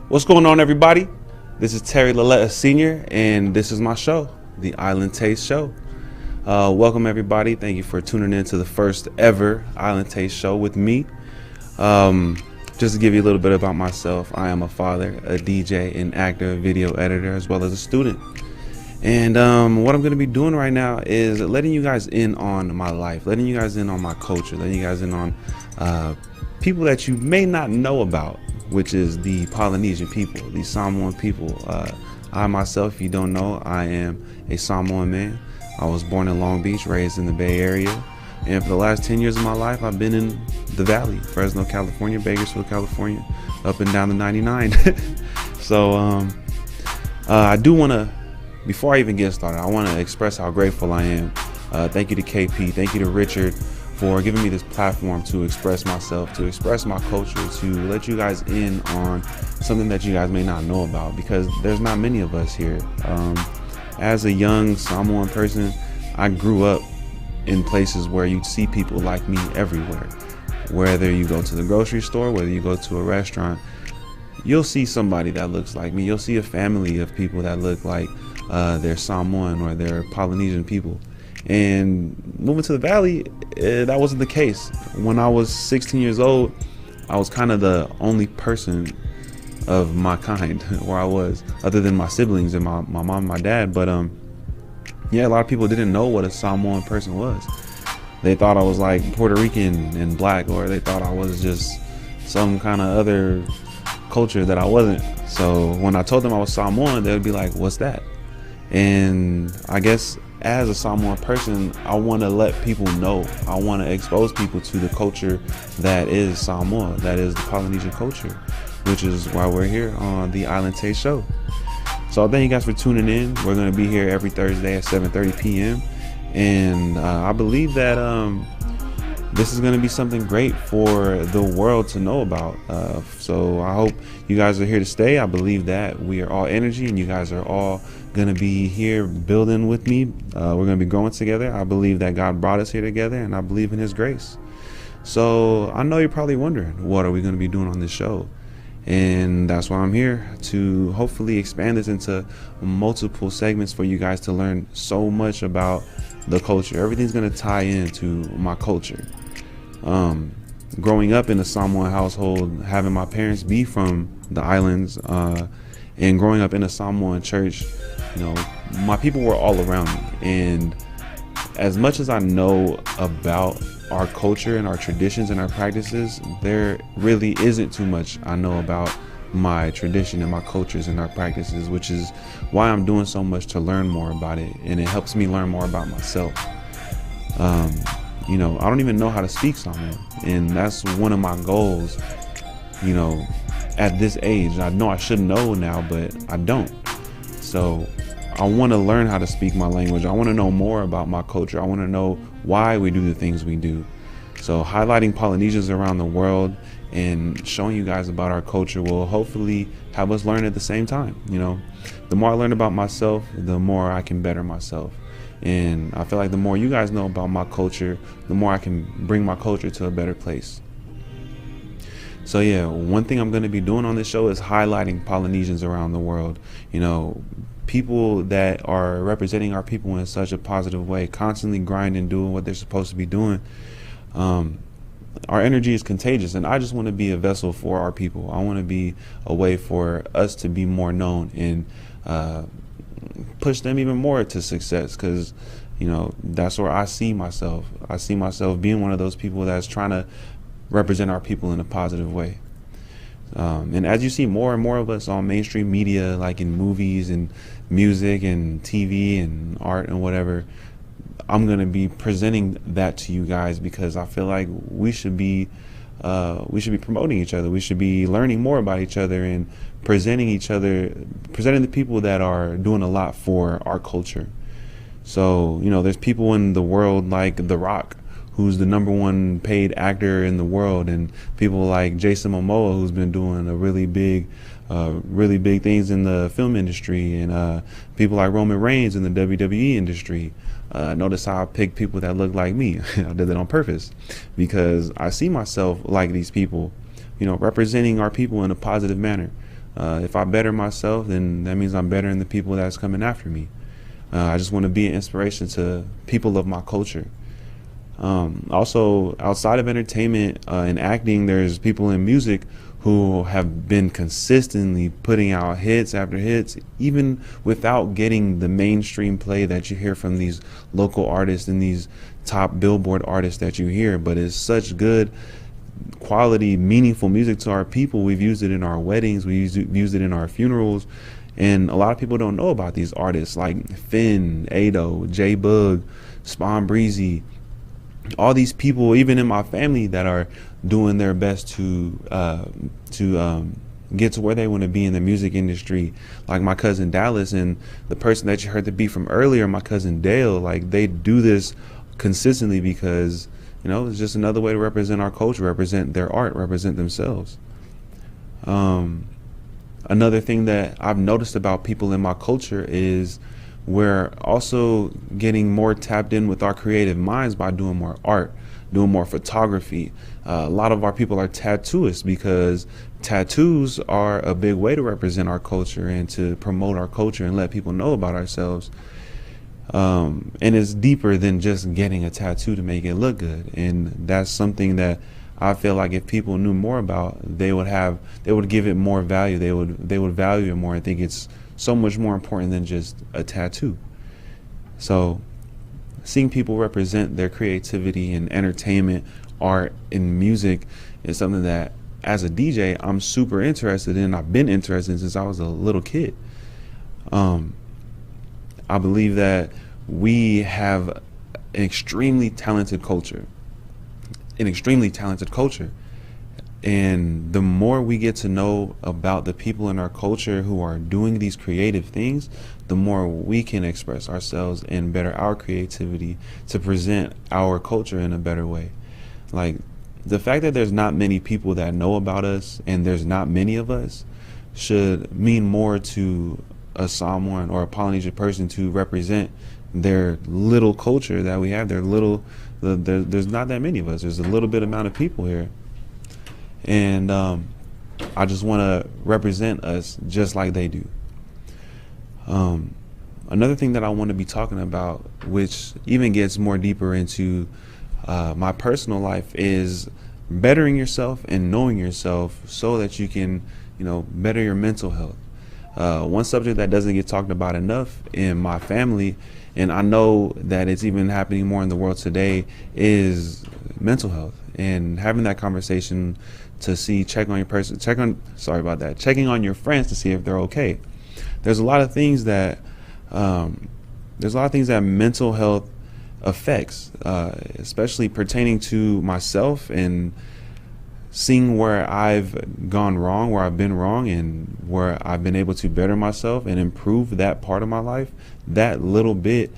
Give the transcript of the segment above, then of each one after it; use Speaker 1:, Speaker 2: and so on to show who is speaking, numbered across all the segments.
Speaker 1: What's going on, everybody? This is Terry Lele'a Sr., and this is my show, The Island Taste Show. Welcome, everybody. Thank you for tuning in to the first ever Island Taste Show with me. Just to give you a little bit about myself, I am a father, a DJ, an actor, a video editor, as well as a student. And what I'm going to be doing right now is letting you guys in on my life, letting you guys in on my culture, letting you guys in on people that you may not know about, which is the Polynesian people, the Samoan people. I myself, if you don't know, I am a Samoan man. I was born in Long Beach, raised in the Bay Area. And for the last 10 years of my life, I've been in the Valley, Fresno, California, Bakersfield, California, up and down the 99. So I do want to, before I even get started, I want to express how grateful I am. Thank you to KP, thank you to Richard for giving me this platform to express myself, to express my culture, to let you guys in on something that you guys may not know about, because there's not many of us here. As a young Samoan person, I grew up in places where you'd see people like me everywhere. Whether you go to the grocery store, whether you go to a restaurant, you'll see somebody that looks like me. You'll see a family of people that look like they're Samoan or they're Polynesian people. And moving to the Valley, that wasn't the case. When I was 16 years old, I was kind of the only person of my kind where I was, other than my siblings and my mom and my dad. But yeah, a lot of people didn't know what a Samoan person was. They thought I was like Puerto Rican and black, or they thought I was just some kind of other culture that I wasn't. So when I told them I was Samoan, they would be like, what's that? And I guess as a Samoan person, I want to let people know, I want to expose people to the culture that is Samoa, that is the Polynesian culture, which is why we're here on the Island Taste Show. So thank you guys for tuning in. We're going to be here every Thursday at 7:30 p.m. And I believe that this is going to be something great for the world to know about. So I hope you guys are here to stay. I believe that we are all energy, and you guys are all going to be here building with me. We're going to be growing together. I believe that God brought us here together, and I believe in His grace. So I know you're probably wondering, what are we going to be doing on this show? And that's why I'm here, to hopefully expand this into multiple segments for you guys to learn so much about the culture. Everything's going to tie into my culture. Growing up in a Samoan household, having my parents be from the islands, and growing up in a Samoan church, you know, my people were all around me. And as much as I know about our culture and our traditions and our practices, there really isn't too much I know about my tradition and my cultures and our practices, which is why I'm doing so much to learn more about it. And it helps me learn more about myself. You know, I don't even know how to speak Samoan, and that's one of my goals, you know, at this age. I know I should know now, but I don't. So I want to learn how to speak my language. I want to know more about my culture. I want to know why we do the things we do. So highlighting Polynesians around the world and showing you guys about our culture will hopefully have us learn at the same time. You know, the more I learn about myself, the more I can better myself. And I feel like the more you guys know about my culture, the more I can bring my culture to a better place. So yeah, one thing I'm going to be doing on this show is highlighting Polynesians around the world. You know, people that are representing our people in such a positive way, constantly grinding, doing what they're supposed to be doing. Our energy is contagious, and I just want to be a vessel for our people. I want to be a way for us to be more known and push them even more to success, because, you know, that's where I see myself. I see myself being one of those people that's trying to represent our people in a positive way. And as you see more and more of us on mainstream media, like in movies and music and TV and art and whatever, I'm going to be presenting that to you guys, because I feel like we should be promoting each other. We should be learning more about each other and presenting the people that are doing a lot for our culture. So, you know, there's people in the world like The Rock, who's the #1 paid actor in the world, and people like Jason Momoa, who's been doing a really big things in the film industry, and people like Roman Reigns in the WWE industry. Notice how I picked people that look like me. I did that on purpose, because I see myself like these people, you know, representing our people in a positive manner. If I better myself, then that means I'm bettering the people that's coming after me. I just want to be an inspiration to people of my culture. Also, outside of entertainment and acting, there's people in music who have been consistently putting out hits after hits, even without getting the mainstream play that you hear from these local artists and these top Billboard artists that you hear. But it's such good quality, meaningful music to our people. We've used it in our weddings, we've used it in our funerals, and a lot of people don't know about these artists like Finn, Ado, J Bug, Spawn Breezy, all these people, even in my family, that are doing their best to get to where they want to be in the music industry. Like my cousin Dallas and the person that you heard the beat from earlier, my cousin Dale. Like, they do this consistently because, you know, it's just another way to represent our culture, represent their art, represent themselves. Another thing that I've noticed about people in my culture is we're also getting more tapped in with our creative minds by doing more art, doing more photography. A lot of our people are tattooists because tattoos are a big way to represent our culture and to promote our culture and let people know about ourselves. And it's deeper than just getting a tattoo to make it look good. And that's something that I feel like if people knew more about, they would give it more value. They would value it more and think it's so much more important than just a tattoo. So seeing people represent their creativity in entertainment, art, and music is something that as a DJ I'm super interested in. I've been interested in since I was a little kid. I believe that we have an extremely talented culture. And the more we get to know about the people in our culture who are doing these creative things, the more we can express ourselves and better our creativity to present our culture in a better way. Like, the fact that there's not many people that know about us and there's not many of us should mean more to a Samoan or a Polynesian person to represent their little culture that we have. There's not that many of us. There's a little bit amount of people here. And I just want to represent us just like they do. Another thing that I want to be talking about, which even gets more deeper into my personal life, is bettering yourself and knowing yourself so that you can, better your mental health. One subject that doesn't get talked about enough in my family, and I know that it's even happening more in the world today, is mental health. And having that conversation to checking on your friends to see if they're okay. There's a lot of things that mental health affects, especially pertaining to myself, and seeing where I've gone wrong, where I've been wrong, and where I've been able to better myself and improve that part of my life. That little bit,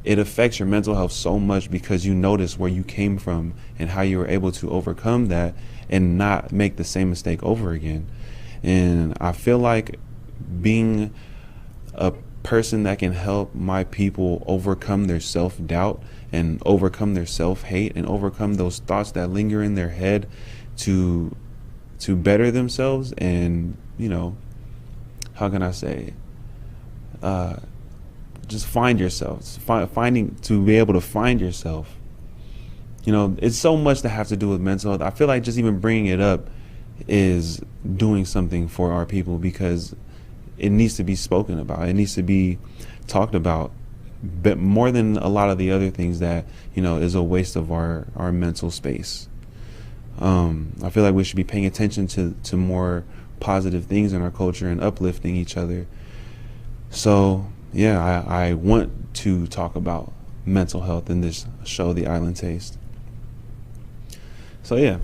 Speaker 1: it affects your mental health so much because you notice where you came from and how you were able to overcome that and not make the same mistake over again. And I feel like being a person that can help my people overcome their self-doubt and overcome their self-hate and overcome those thoughts that linger in their head to better themselves and, how can I say, just find yourself, to be able to find yourself. It's so much that has to do with mental health. I feel like just even bringing it up is doing something for our people because it needs to be spoken about. It needs to be talked about, but more than a lot of the other things that, is a waste of our mental space. I feel like we should be paying attention to more positive things in our culture and uplifting each other. So, yeah, I want to talk about mental health in this show, The Island Taste. So, yeah,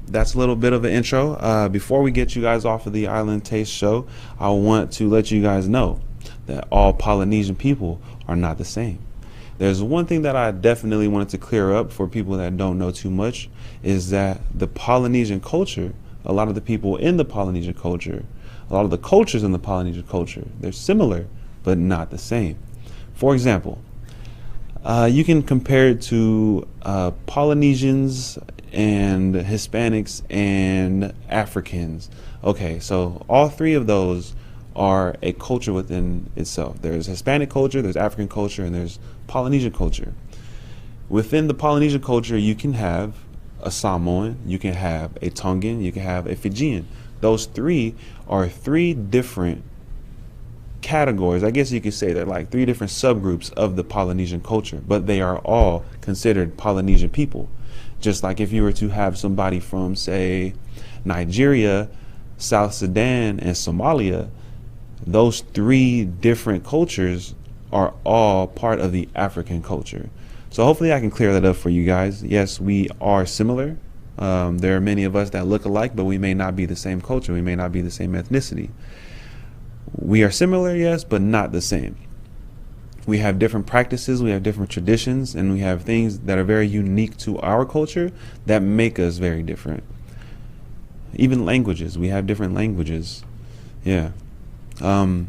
Speaker 1: that's a little bit of an intro. Before we get you guys off of The Island Taste show, I want to let you guys know that all Polynesian people are not the same. There's one thing that I definitely wanted to clear up for people that don't know too much, is that the Polynesian culture, a lot of the people in the Polynesian culture, a lot of the cultures in the Polynesian culture, they're similar, but not the same. For example, you can compare it to Polynesians and Hispanics and Africans. Okay, so all three of those are a culture within itself. There's Hispanic culture, there's African culture, and there's Polynesian culture. Within the Polynesian culture, you can have a Samoan, you can have a Tongan, you can have a Fijian. Those three are three different categories. I guess you could say they're like three different subgroups of the Polynesian culture, but they are all considered Polynesian people. Just like if you were to have somebody from, say, Nigeria, South Sudan, and Somalia, those three different cultures are all part of the African culture. So hopefully I can clear that up for you guys. Yes, we are similar. There are many of us that look alike, but we may not be the same culture. We may not be the same ethnicity. We are similar, yes, but not the same. We have different practices, we have different traditions, and we have things that are very unique to our culture that make us very different. Even languages, we have different languages. Yeah. And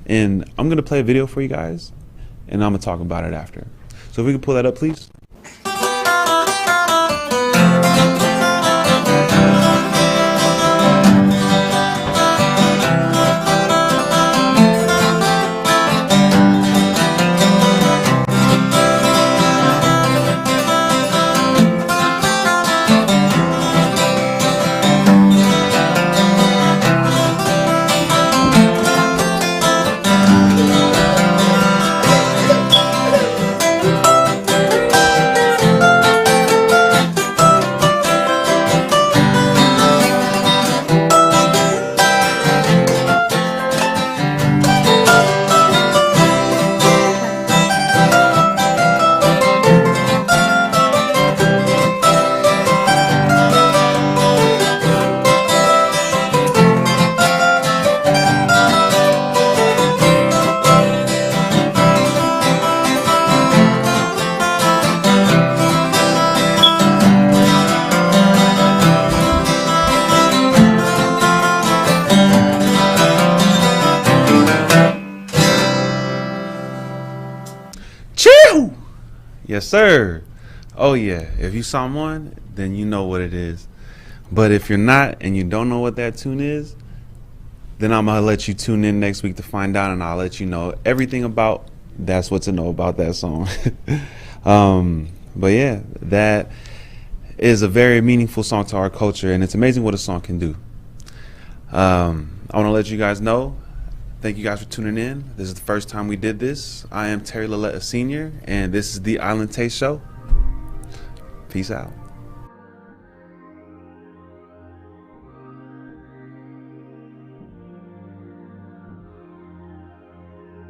Speaker 1: I'm going to play a video for you guys, and I'm going to talk about it after. So if we can pull that up, please. Chill! Yes, sir. Oh, yeah. If you saw one, then you know what it is. But if you're not and you don't know what that tune is, then I'm going to let you tune in next week to find out, and I'll let you know everything about That's What to Know about that song. But yeah, that is a very meaningful song to our culture, and it's amazing what a song can do. I want to let you guys know, thank you guys for tuning in. This is the first time we did this. I am Terry Lele'a Sr., and this is the Island Taste Show. Peace out.